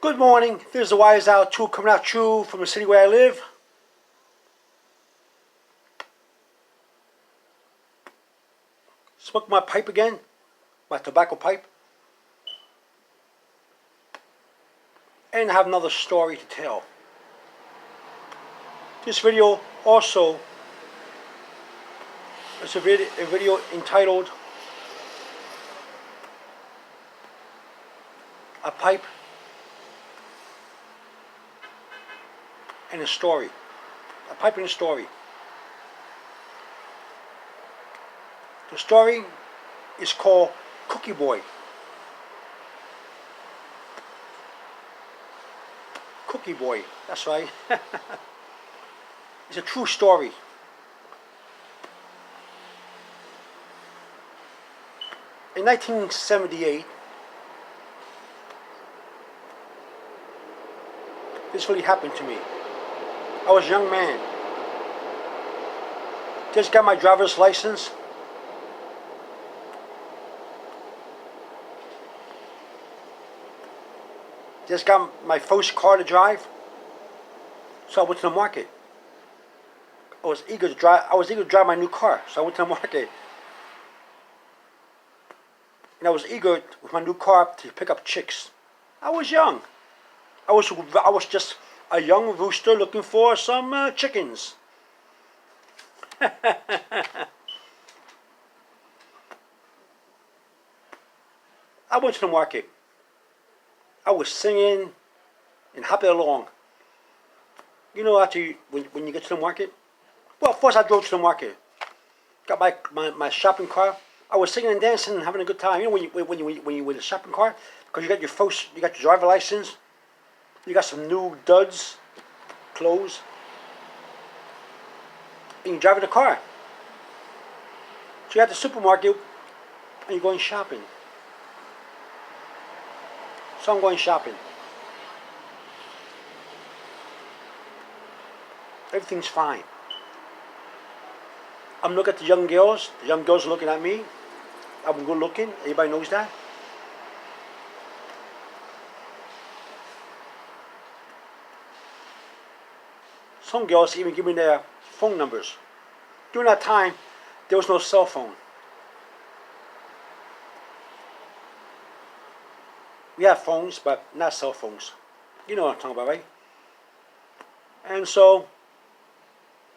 Good morning. This is the Wise Out 2 coming at you from the city where I live. Smoke my pipe again, my tobacco pipe. And I have another story to tell. This video also is a video entitled A Pipe and a Story. A Pipe and a Story. The story is called Cookie Boy. Cookie Boy, that's right. It's a true story. In 1978, this really happened to me. I was a young man. Just got my driver's license. Just got my first car to drive. So I went to the market. I was eager to drive my new car. So I went to the market. And I was eager with my new car to pick up chicks. I was young. I was just a young rooster looking for some chickens. I went to the market. I was singing and hopping along. You know, when you get to the market? Well, first I drove to the market. Got my shopping cart. I was singing and dancing and having a good time. You know, when you with a shopping cart, because you got your driver license. You got some new duds, clothes, and you're driving the car. So you're at the supermarket and you're going shopping. So I'm going shopping. Everything's fine. I'm looking at the young girls. The young girls are looking at me. I'm good looking. Everybody knows that. Some girls even give me their phone numbers. During that time, there was no cell phone. We have phones, but not cell phones. You know what I'm talking about, right? And so,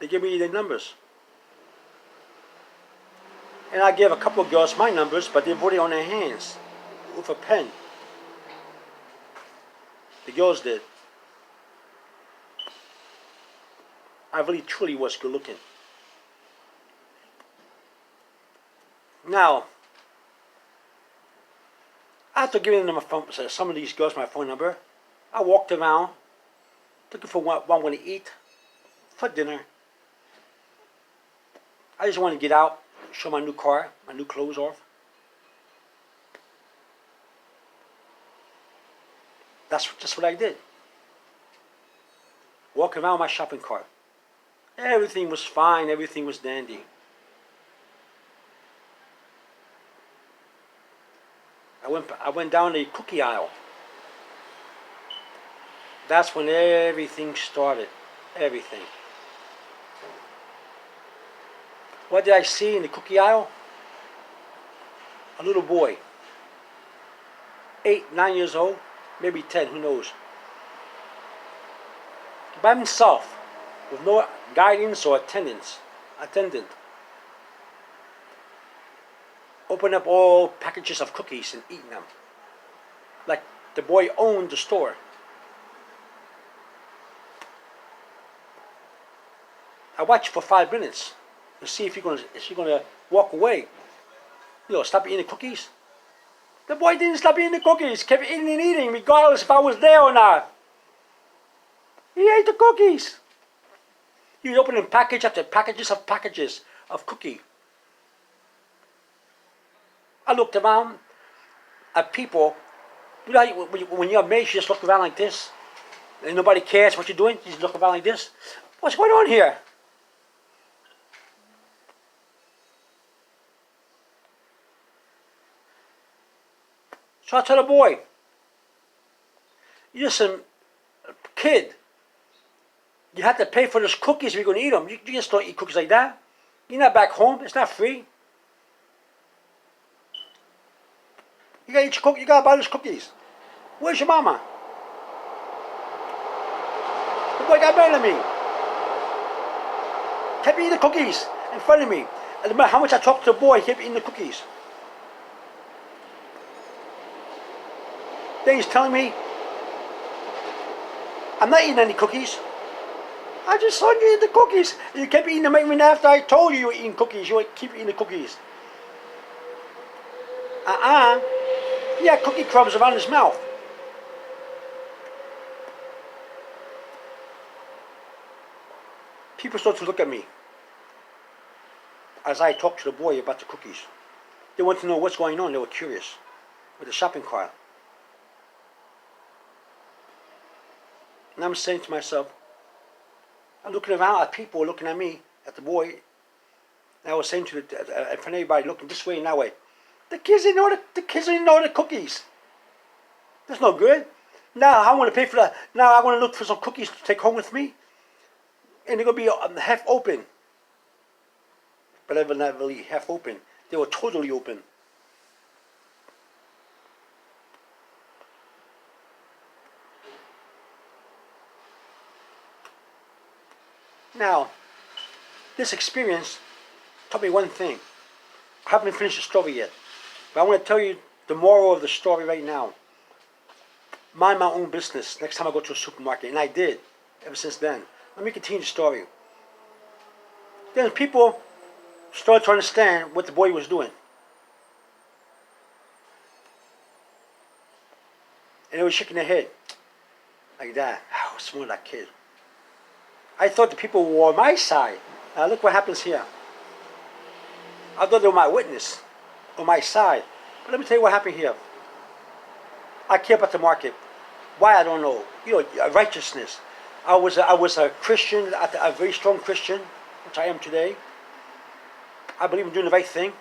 they give me their numbers. And I gave a couple of girls my numbers, but they wrote it on their hands with a pen. The girls did. I really truly was good looking. Now, after giving them some of these girls my phone number, I walked around looking for what I want to eat for dinner. I just want to get out, show my new car, my new clothes off. That's just what I did. Walking around my shopping cart. Everything was fine, everything was dandy. I went down the cookie aisle. That's when everything started. Everything. What did I see in the cookie aisle? A little boy. 8, 9 years old, maybe 10, who knows. By himself, with no guidance or attendant. Open up all packages of cookies and eating them. Like the boy owned the store. I watched for 5 minutes to see if she's gonna walk away. You know, stop eating the cookies. The boy didn't stop eating the cookies, kept eating and eating, regardless if I was there or not. He ate the cookies. He was opening package after packages of cookie. I looked around at people. You know, when you're amazed, you just look around like this, and nobody cares what you're doing. You just look around like this. What's going on here? So I tell the boy, You're some kid. You have to pay for those cookies if you're going to eat them. You just don't eat cookies like that. You're not back home. It's not free. You gotta eat your cookies. You gotta buy those cookies. Where's your mama? The boy got mad at me. Kept eating the cookies in front of me. And no matter how much I talked to the boy, he kept eating the cookies. Then he's telling me, I'm not eating any cookies. I just saw you eat the cookies. You kept eating them even after I told you were eating cookies. You would keep eating the cookies. He had cookie crumbs around his mouth. People started to look at me as I talked to the boy about the cookies. They wanted to know what's going on. They were curious with the shopping cart. And I'm saying to myself, I'm looking around at people looking at me, at the boy. And I was saying to in front of everybody, looking this way and that way. The kids didn't know the cookies. That's no good. Now I want to pay for that. Now I want to look for some cookies to take home with me. And they're going to be half open. But they were not really half open. They were totally open. Now, this experience taught me one thing. I haven't finished the story yet. But I want to tell you the moral of the story right now. Mind my own business next time I go to a supermarket. And I did, ever since then. Let me continue the story. Then people started to understand what the boy was doing. And they were shaking their head. Like that. How smart that kid. I thought the people were on my side. Now look what happens here. I thought they were my witness. On my side. But let me tell you what happened here. I care about the market. Why, I don't know. You know, righteousness. I was a Christian, a very strong Christian, which I am today. I believe in doing the right thing.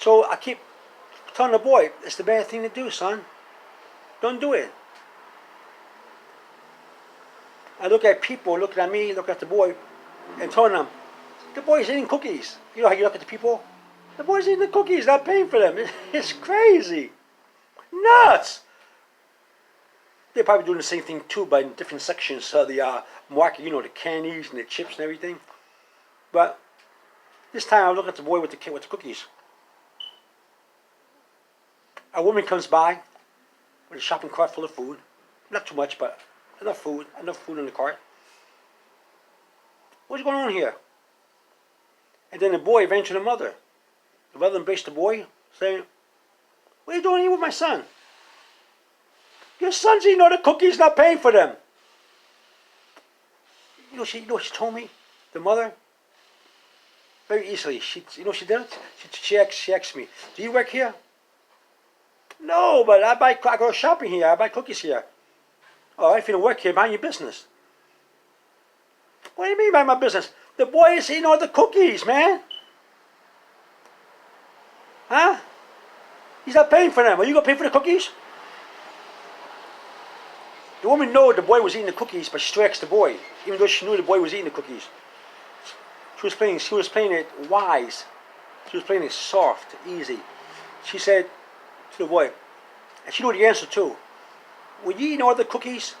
So I keep telling the boy, it's the bad thing to do, son. Don't do it. I look at people looking at me, looking at the boy, and telling them, the boy's eating cookies. You know how you look at the people? The boy's eating the cookies, not paying for them. It's crazy. Nuts. They're probably doing the same thing too, but in different sections of the market, you know, the candies and the chips and everything. But this time I look at the boy with the cookies. A woman comes by with a shopping cart full of food. Not too much, but enough food in the cart. What's going on here? And then the boy ran to the mother. The mother embraced the boy, saying, what are you doing here with my son? Your son's eating all the cookies, not paying for them. You know what she told me? The mother? Very easily. You know what she did? She asked me, do you work here? No, but I go shopping here. I buy cookies here. Oh, if you don't work here, mind your business. What do you mean by my business? The boy is eating all the cookies, man. Huh? He's not paying for them. Are you going to pay for the cookies? The woman knew the boy was eating the cookies, but she still asked the boy, even though she knew the boy was eating the cookies. She was playing it wise. She was playing it soft, easy. She said to the boy, and she knew the answer too, were you eating all the cookies?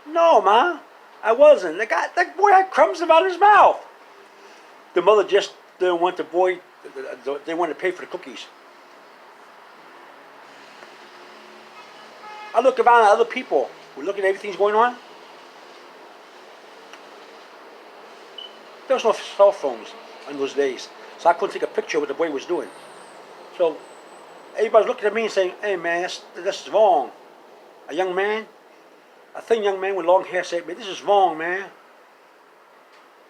No, Ma, I wasn't. That boy had crumbs around his mouth. The mother just didn't want the boy, they wanted to pay for the cookies. I look around at other people who look at everything's going on. There was no cell phones in those days, so I couldn't take a picture of what the boy was doing. So everybody's looking at me and saying, hey man, that's wrong. A young man, a thin young man with long hair said, man, this is wrong, man.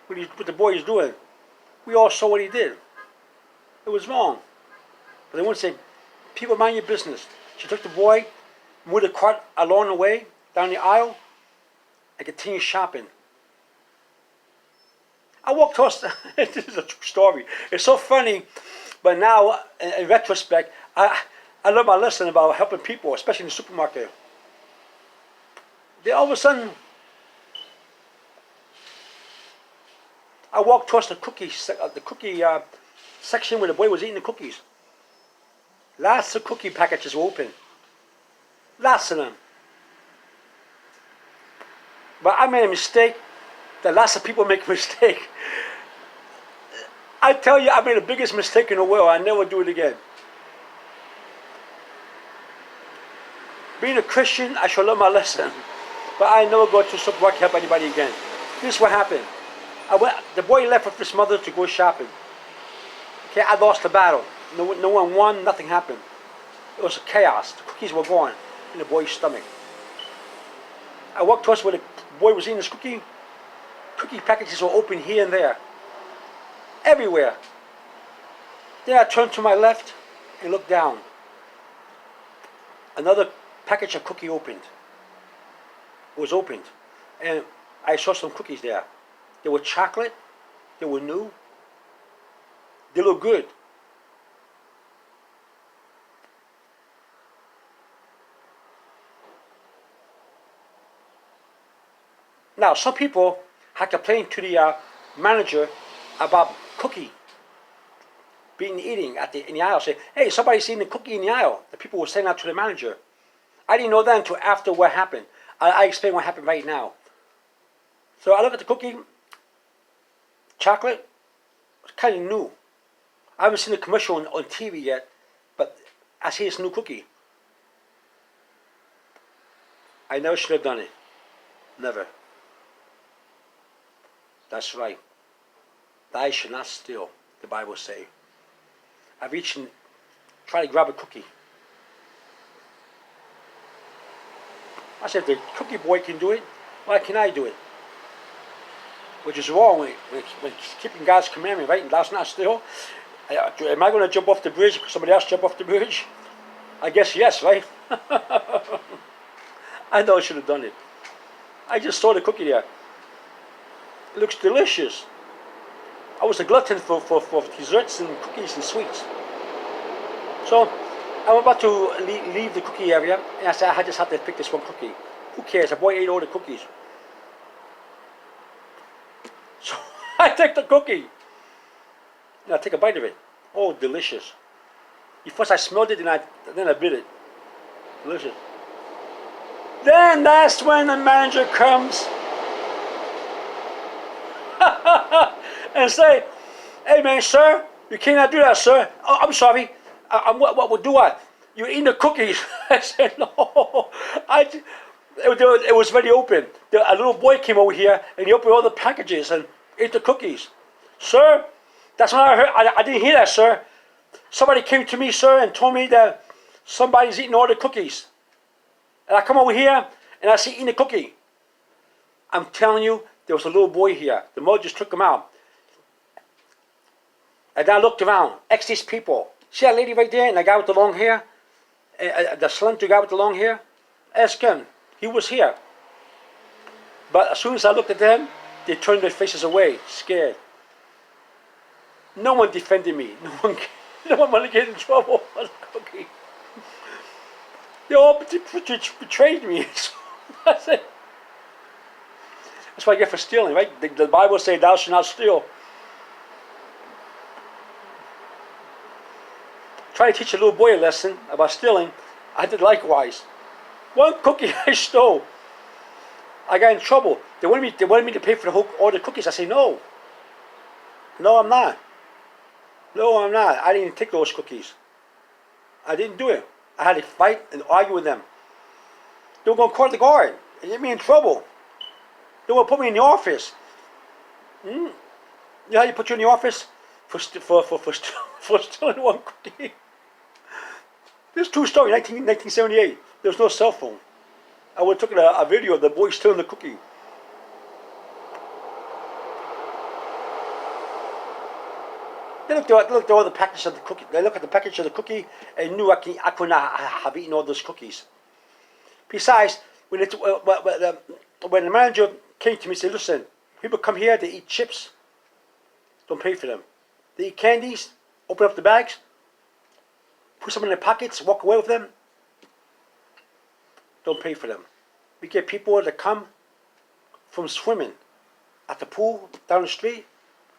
What the boy is doing. We all saw what he did. It was wrong. But they wouldn't say, people mind your business. She took the boy, moved the cart along the way, down the aisle, and continued shopping. I walked towards, this is a true story. It's so funny. But now, in retrospect, I learned my lesson about helping people, especially in the supermarket. Then all of a sudden, I walked towards the cookie section where the boy was eating the cookies. Lots of cookie packages were open. Lots of them. But I made a mistake that lots of people make a mistake. I tell you, I made the biggest mistake in the world. I never do it again. Being a Christian, I should learn my lesson. But I never go to supermarket help anybody again. This is what happened. The boy left with his mother to go shopping. Okay, I lost the battle. No one won, nothing happened. It was chaos. The cookies were gone in the boy's stomach. I walked towards where the boy was eating his cookie. Cookie packages were open here and there. Everywhere. Then I turned to my left and looked down. Another package of cookie opened. It was opened. And I saw some cookies there. They were chocolate. They were new. They looked good. Now, some people had complained to the manager about cookie being eating in the aisle. Say, hey, somebody's eating the cookie in the aisle. The people were saying that to the manager. I didn't know that until after what happened. I explain what happened right now. So I look at the cookie, chocolate, it's kind of new. I haven't seen the commercial on TV yet, but I see it's a new cookie. I never should have done it. Never. That's right. Thou shalt not steal, the Bible say. I reached and tried to grab a cookie. I said, if the cookie boy can do it, why can't I do it? Which is wrong when keeping God's commandment, right? And thou shalt not steal. Am I going to jump off the bridge because somebody else jump off the bridge? I guess yes, right? I know I should have done it. I just saw the cookie there. It looks delicious. I was a glutton for desserts and cookies and sweets. So I'm about to leave the cookie area, and I said, I just have to pick this one cookie. Who cares? The boy ate all the cookies. So I take the cookie, and I take a bite of it. Oh, delicious. First I smelled it, and then I bit it. Delicious. Then that's when the manager comes and say, hey man, sir, you cannot do that, sir. Oh, I'm sorry. What do I? You're eating the cookies. I said, no. It was very open. A little boy came over here and he opened all the packages and ate the cookies. Sir, that's what I heard. I didn't hear that, sir. Somebody came to me, sir, and told me that somebody's eating all the cookies. And I come over here and I see eating the cookie. I'm telling you, there was a little boy here. The mother just took him out. And I looked around. Asked these people. See that lady right there and the guy with the long hair? The slender guy with the long hair? Ask him. He was here. But as soon as I looked at them, they turned their faces away, scared. No one defended me. No one wanted to get in trouble for the cookie. They all betrayed me. That's what I get for stealing, right? The Bible says, thou shalt not steal. Trying to teach a little boy a lesson about stealing, I did likewise. One cookie I stole, I got in trouble. They wanted me to pay for all the cookies. I said, no. No, I'm not. No, I'm not. I didn't take those cookies. I didn't do it. I had to fight and argue with them. They were going to call the guard and get me in trouble. They were going to put me in the office. You know how you put you in the office? For stealing one cookie. This is a true story, 1978. There was no cell phone. I would have taken a video of the boy stealing the cookie. They looked at all the package of the cookie. They looked at the package of the cookie and knew I could not have eaten all those cookies. Besides, when the manager came to me and said, listen, people come here, they eat chips. Don't pay for them. They eat candies. open up the bags, put some in their pockets, walk away with them. Don't pay for them. We get people that come from swimming at the pool down the street,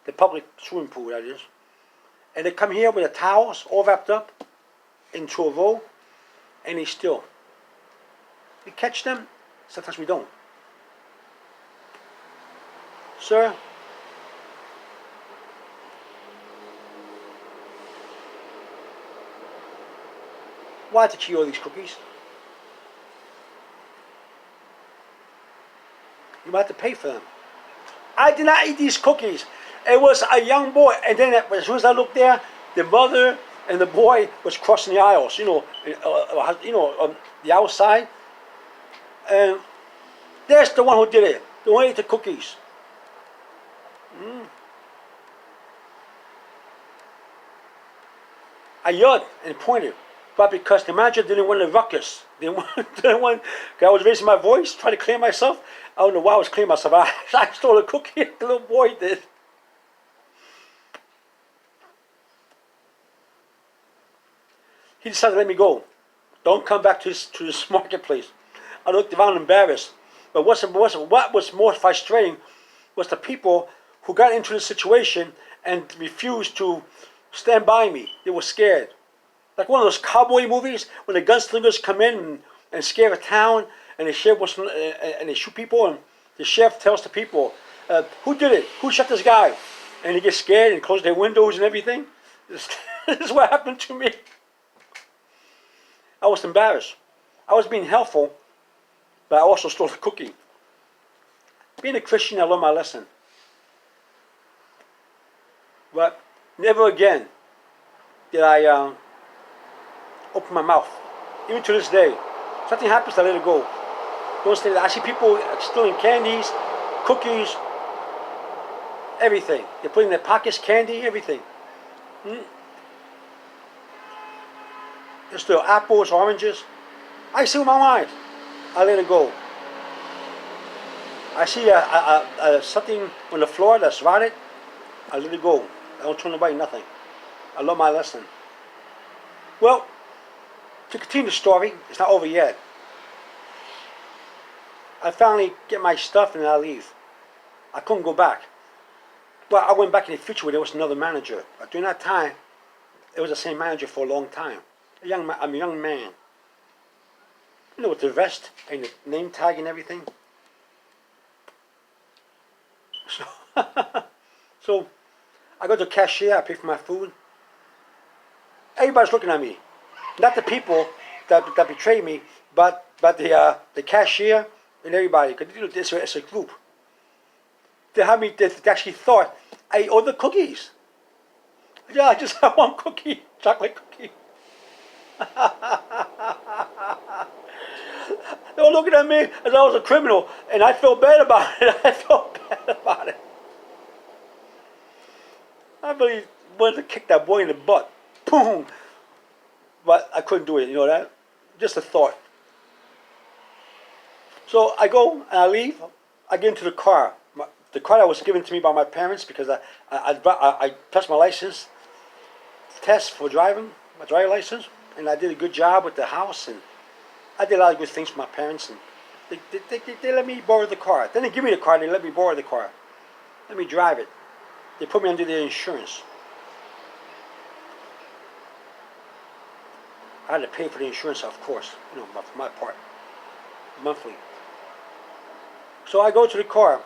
the public swimming pool that is, and they come here with their towels all wrapped up into a roll, and they steal. We catch them, sometimes we don't. Sir, why did you eat all these cookies? You might have to pay for them. I did not eat these cookies. It was a young boy, and then as soon as I looked there, the mother and the boy was crossing the aisles. The outside, and there's the one who did it. The one who ate the cookies. I yelled and pointed, but because the manager didn't want a ruckus, didn't want. I was raising my voice, trying to clear myself. I don't know why I was clearing myself. I stole a cookie. The little boy did. He decided to let me go. Don't come back to this marketplace. I looked around embarrassed. But what was more frustrating was the people who got into the situation and refused to stand by me. They were scared. Like one of those cowboy movies when the gunslingers come in and scare a town, and the sheriff and they shoot people, and the sheriff tells the people, who did it? Who shot this guy? And they get scared and close their windows and everything. This is what happened to me. I was embarrassed. I was being helpful, but I also stole the cookie. Being a Christian, I learned my lesson. But never again did I open my mouth. Even to this day, something happens, I let it go. Don't stay there. I see people stealing candies, cookies, everything. They put in their pockets candy, everything. They steal apples, oranges. I see with my mind. I let it go. I see something on the floor that's rotted. I let it go. I don't tell nobody nothing. I learned my lesson. Well, to continue the story, it's not over yet. I finally get my stuff and I leave. I couldn't go back. Well, I went back in the future where there was another manager. But during that time, it was the same manager for a long time. I'm a young man. You know, with the vest and the name tag and everything. So I go to the cashier, I pay for my food. Everybody's looking at me. Not the people that betrayed me, but the cashier and everybody. Because it's a group. They actually thought I ate all the cookies. Yeah, I just had one cookie, chocolate cookie. They were looking at me as I was a criminal, and I felt bad about it. I felt bad about it. I really wanted to kick that boy in the butt. Boom! But I couldn't do it, you know that? Just a thought. So I go and I leave. I get into the car. The car that was given to me by my parents because I passed my license test for driving, my driving license, and I did a good job with the house, and I did a lot of good things for my parents, and they let me borrow the car. They didn't give me the car, they let me borrow the car. Let me drive it. They put me under their insurance. I had to pay for the insurance, of course, you know, for my part, monthly. So I go to the car.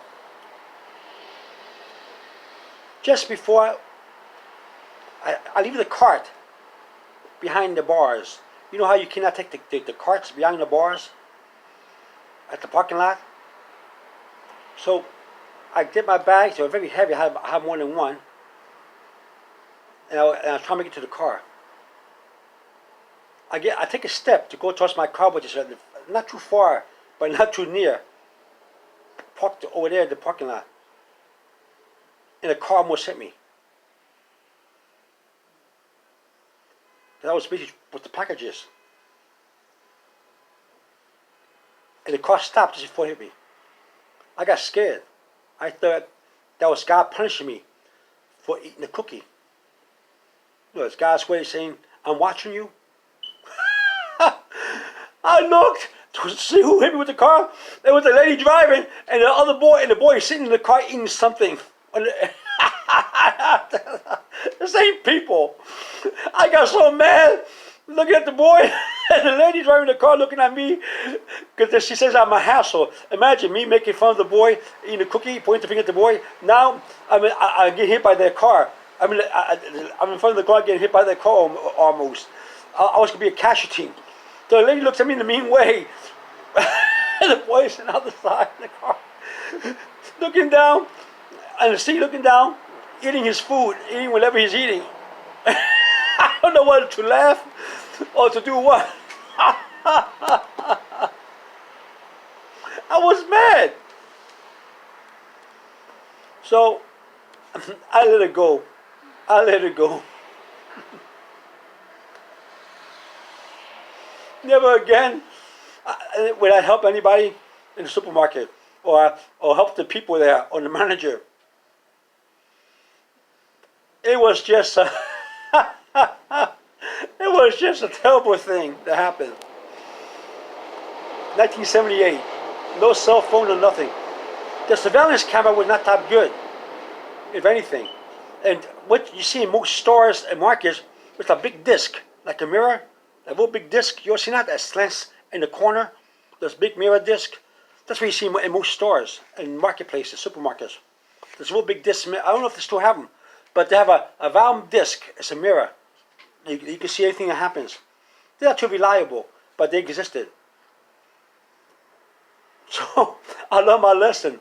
Just before I leave the cart behind the bars. You know how you cannot take the carts behind the bars at the parking lot? So I get my bags. They were very heavy. I have more than one. And I was trying to get to the car. I take a step to go towards my car, which is not too far, but not too near. Parked over there at the parking lot. And the car almost hit me. That was busy with the packages. And the car stopped just before it hit me. I got scared. I thought that was God punishing me for eating a cookie. You know, it's God's way of saying, I'm watching you. I looked to see who hit me with the car. There was a lady driving, and the boy sitting in the car eating something. The same people. I got so mad looking at the boy and the lady driving the car looking at me because she says I'm a hassle. Imagine me making fun of the boy eating a cookie, pointing the finger at the boy. Now I get hit by their car. I'm in front of the car getting hit by their car almost. I was going to be a casualty. So the lady looks at me in a mean way. And the boy is on the other side of the car looking down and the seat looking down, eating his food, eating whatever he's eating. I don't know whether to laugh or to do what. I was mad. So I let it go. I let it go. Never again would I help anybody in the supermarket or help the people there or the manager. It was just a it was just a terrible thing that happened. 1978, no cell phone or nothing. The surveillance camera was not that good, if anything. And what you see in most stores and markets was a big disc, like a mirror, a real big disc. You ever seen that? That slants in the corner, those big mirror disc. That's what you see in most stores and marketplaces, supermarkets. There's a real big disc. I don't know if they still have them, but they have a round disc. It's a mirror. You can see anything that happens. They're not too reliable, but they existed. So I learned my lesson.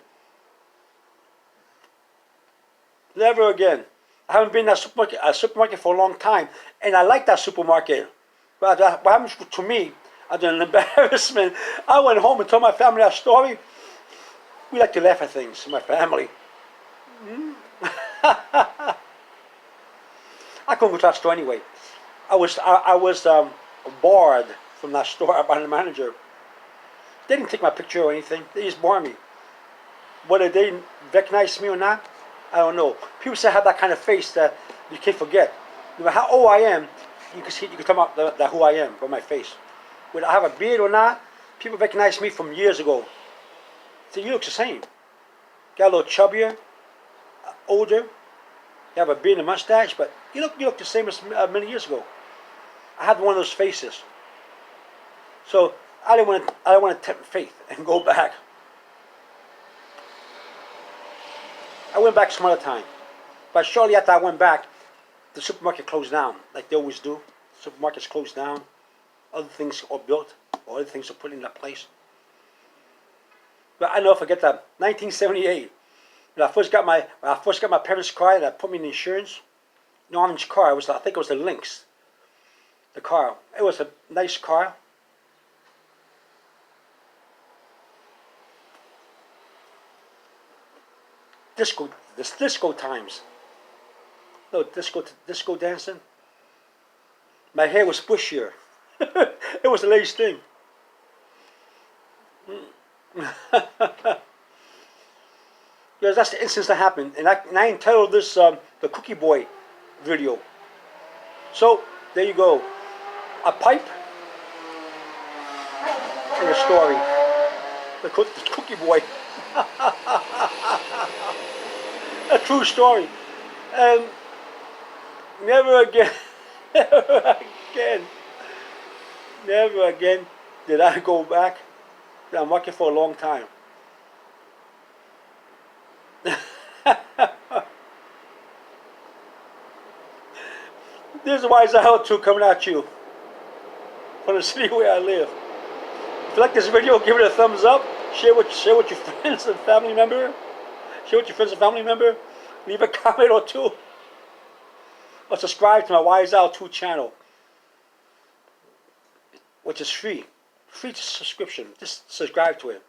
Never again. I haven't been in a supermarket for a long time, and I like that supermarket. But what happened to me, as an embarrassment, I went home and told my family that story. We like to laugh at things, my family. I couldn't go to that store anyway. I was barred from that store by the manager. They didn't take my picture or anything. They just barred me. Whether they recognize me or not, I don't know. People say I have that kind of face that you can't forget. No matter how old I am, you can tell that who I am by my face. Whether I have a beard or not, people recognize me from years ago. Say, you look the same. Got a little chubbier, older. You have a beard and a mustache, but you look the same as many years ago. I had one of those faces. So I didn't want to tempt faith and go back. I went back some other time. But shortly after I went back, the supermarket closed down, like they always do. Supermarkets closed down. Other things are built, or other things are put in that place. But I never forget that 1978. When I first got my parents' car that put me in insurance. No orange car. I think it was the Lynx. The car. It was a nice car. Disco times. No, disco dancing. My hair was bushier. It was the latest thing. Because that's the instance that happened. And I entitled this the Cookie Boy video. So, there you go. A pipe and a story. The Cookie Boy. A true story. And never again, never again did I go back. I'm working for a long time. This is Wise Out 2 coming at you from the city where I live. If you like this video, give it a thumbs up. Share with your friends and family member. Share with your friends and family member. Leave a comment or two. Or subscribe to my Wise Out 2 channel, which is free. Free subscription. Just subscribe to it.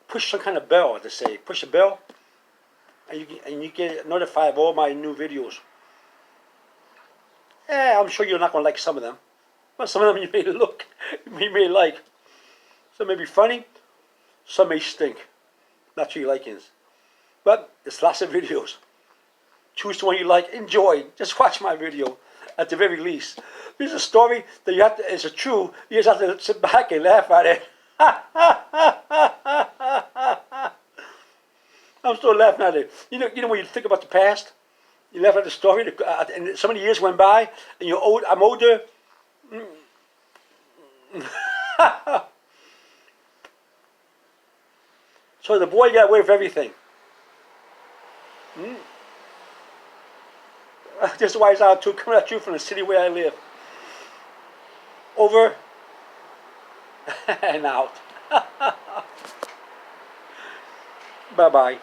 Push some kind of bell, they say. Push a bell, and you get notified of all my new videos. I'm sure you're not going to like some of them. But some of them you may like. Some may be funny. Some may stink. Not to your likings. But there's lots of videos. choose the one you like, enjoy. Just watch my video at the very least. If it's a story that you have to, it's a true, you just have to sit back and laugh at it. I'm still laughing at it. You know when you think about the past, you laugh at the story, and so many years went by, and you're old. I'm older. So the boy got away with everything. This is why it's out coming at you from the city where I live. Over and out. Bye bye.